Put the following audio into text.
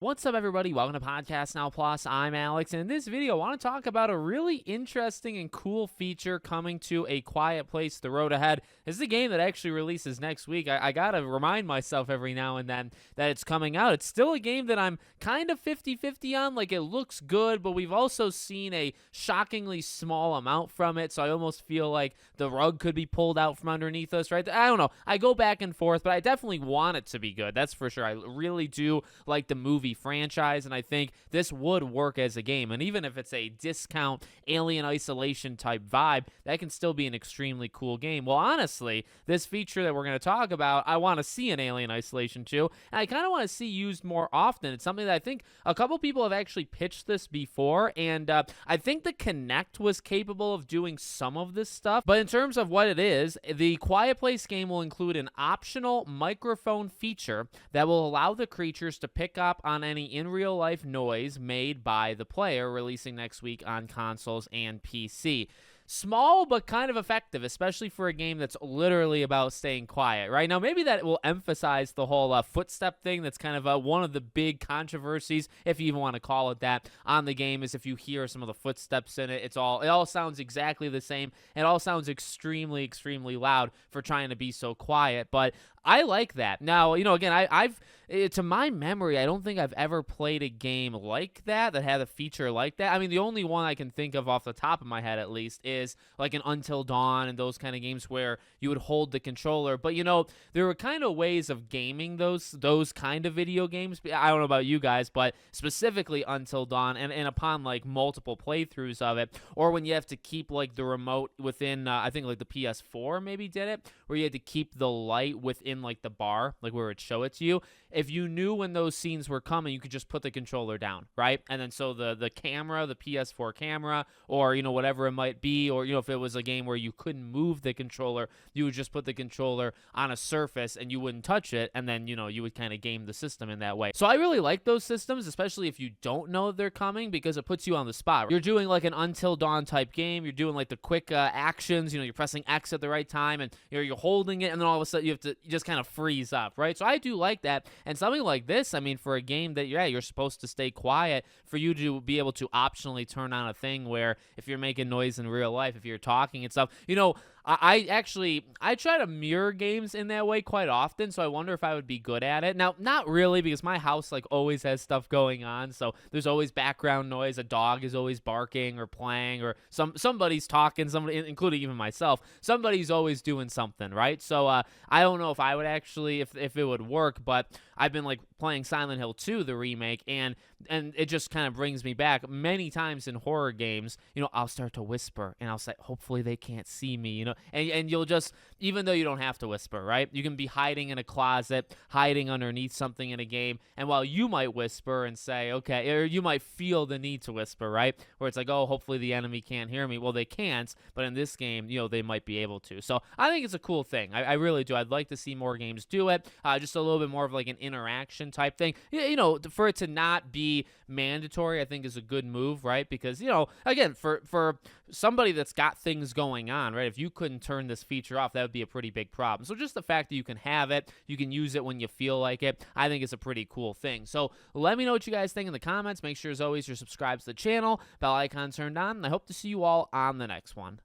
What's up, everybody? Welcome to Podcast Now Plus. I'm Alex, and in this video, I want to talk about a really interesting and cool feature coming to A Quiet Place: The Road Ahead. This is a game that actually releases next week. I gotta remind myself every now and then that it's coming out. It's still a game that I'm kind of 50-50 on. Like, it looks good, but we've also seen a shockingly small amount from it, so I almost feel like the rug could be pulled out from underneath us, right? I don't know. I go back and forth, but I definitely want it to be good. That's for sure. I really do like the movie franchise, and I think this would work as a game. And even if it's a discount Alien Isolation type vibe, that can still be an extremely cool game. Well, honestly, this feature that we're going to talk about, I want to see in Alien Isolation 2, and I kind of want to see used more often. It's something that I think a couple people have actually pitched this before, and I think the Kinect was capable of doing some of this stuff. But in terms of what it is, the Quiet Place game will include an optional microphone feature that will allow the creatures to pick up on any in real life noise made by the player, releasing next week on consoles and PC. Small but kind of effective, especially for a game that's literally about staying quiet, right? Now, maybe that will emphasize the whole footstep thing. That's kind of one of the big controversies, if you even want to call it that, on the game, is if you hear some of the footsteps in it, it all sounds exactly the same. It all sounds extremely, extremely loud for trying to be so quiet, but I like that. Now, again, I've to my memory, I don't think I've ever played a game like that had a feature like that. I mean, the only one I can think of off the top of my head, at least, is like an Until Dawn and those kind of games where you would hold the controller. But there were kind of ways of gaming those kind of video games. I don't know about you guys, but specifically Until Dawn, and upon like multiple playthroughs of it, or when you have to keep like the remote within, I think like the PS4 maybe did it, where you had to keep the light within like the bar, like where it show it to you. If you knew when those scenes were coming, you could just put the controller down, right? And then so the camera, the PS4 camera, or whatever it might be, or if it was a game where you couldn't move the controller, you would just put the controller on a surface and you wouldn't touch it, and then you would kind of game the system in that way. So I really like those systems, especially if you don't know they're coming, because it puts you on the spot. You're doing like an Until Dawn type game. You're doing like the quick actions. You're pressing X at the right time, and you're holding it, and then all of a sudden you have to just kind of freeze up, right? So I do like that. And something like this, I mean, for a game that, you're supposed to stay quiet, for you to be able to optionally turn on a thing where if you're making noise in real life, if you're talking and stuff, I try to mirror games in that way quite often, so I wonder if I would be good at it. Now, not really, because my house like always has stuff going on, so there's always background noise. A dog is always barking or playing, or somebody's talking, somebody, including even myself. Somebody's always doing something, right? So I don't know if I would actually, if it would work, but I've been like playing Silent Hill 2, the remake, and it just kind of brings me back many times in horror games. I'll start to whisper, and I'll say, hopefully they can't see me, and you'll just, even though you don't have to whisper, right? You can be hiding in a closet, hiding underneath something in a game, and while you might whisper and say, okay, or you might feel the need to whisper, right? Where it's like, oh, hopefully the enemy can't hear me. Well, they can't, but in this game, they might be able to. So I think it's a cool thing. I really do. I'd like to see more games do it. Just a little bit more of like an interaction type thing. For it to not be mandatory, I think is a good move, right? Because, again, for somebody that's got things going on, right? If you couldn't turn this feature off, that would be a pretty big problem. So just the fact that you can have it, you can use it when you feel like it, I think it's a pretty cool thing. So let me know what you guys think in the comments. Make sure, as always, you're subscribed to the channel, bell icon turned on, and I hope to see you all on the next one.